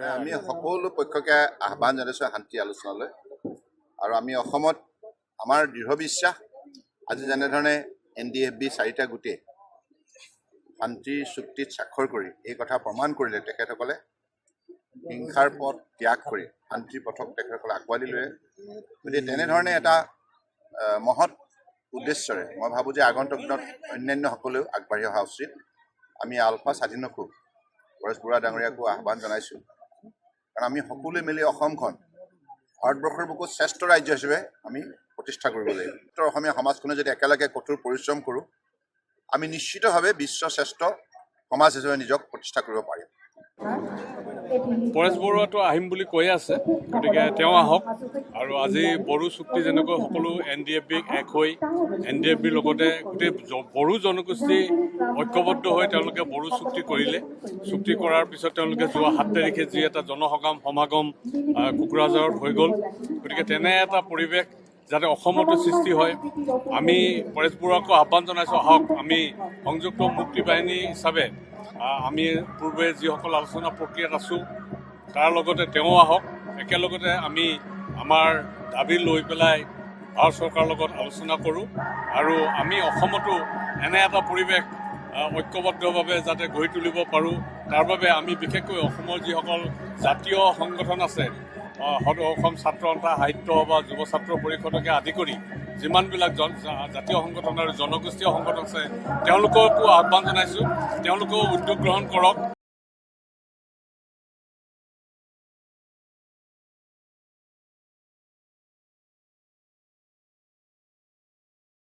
আমি সকলো পক্ষকে আহ্বান জনাইছোঁ শান্তি আলোচনালৈ আৰু আমি অসমত আমাৰ দৃঢ় বিশ্বাস আজি যেনেধৰণে NDFB 4টা গোটে শান্তি চুক্তিত স্বাক্ষৰ কৰি এই কথা প্ৰমাণ কৰিলে তেখেতসকলে হিংসাৰ পথ ত্যাগ কৰি শান্তিৰ পথক তেখেতসকলে আঁকোৱালি লয়। গতিকে তেনেধৰণে এটা মহৎ উদ্দেশ্যৰে মই ভাবোঁ যে আগন্তুক দিনত অন্যান্য সকলেও আগবাঢ়ি অহা উচিত। আমি আলফা স্বাধীনকো পৰেশ বৰুৱা ডাঙৰীয়াকো আহ্বান জনাইছোঁ, কাৰণ আমি সকলোৱে মিলি অসমখন ভাৰতবৰ্ষৰ বুকুত শ্ৰেষ্ঠ ৰাজ্য হিচাপে আমি প্ৰতিষ্ঠা কৰিব লাগিব। উত্তৰ অসমীয়া সমাজখনে যদি একেলগে কঠোৰ পৰিশ্ৰম কৰোঁ, আমি নিশ্চিতভাৱে বিশ্ব শ্ৰেষ্ঠ সমাজ হিচাপে নিজক প্ৰতিষ্ঠা কৰিব পাৰিম। পৰেশ বৰুৱাটো আহিম বুলি কৈ আছে, গতিকে তেওঁ আহক। আৰু আজি বড়ো চুক্তি যেনেকৈ সকলো NDFBক এক হৈ NDFBৰ লগতে গোটেই বড়ো জনগোষ্ঠী ঐক্যবদ্ধ হৈ তেওঁলোকে বড়ো চুক্তি কৰিলে। চুক্তি কৰাৰ পিছত তেওঁলোকে যোৱা 7 তাৰিখে যি এটা সমাগম কোকৰাঝাৰত হৈ গ'ল। গতিকে তেনে এটা পৰিৱেশ যাতে অসমতো সৃষ্টি হয়, আমি পৰেশ বৰুৱাকো আহ্বান জনাইছোঁ, আহক আমি সংযুক্ত মুক্তি বাহিনী হিচাপে আমি পূৰ্বে যিসকল আলোচনা প্ৰক্ৰিয়াত আছোঁ তাৰ লগতে তেওঁ আহক। একেলগতে আমি আমাৰ দাবী লৈ পেলাই ভাৰত চৰকাৰৰ লগত আলোচনা কৰোঁ আৰু আমি অসমতো এনে এটা পৰিৱেশ ঐক্যবদ্ধভাৱে যাতে গঢ়ি তুলিব পাৰোঁ, তাৰ বাবে আমি বিশেষকৈ অসমৰ যিসকল জাতীয় সংগঠন আছে, অসম ছাত্ৰ সন্থা সাহিত্য সভা, যুৱ ছাত্ৰ পৰিষদকে আদি কৰি যিমানবিলাক জাতীয় সংগঠন আৰু জনগোষ্ঠীয় সংগঠন আছে তেওঁলোককো আহ্বান জনাইছোঁ, তেওঁলোকেও উদ্যোগ গ্ৰহণ কৰক।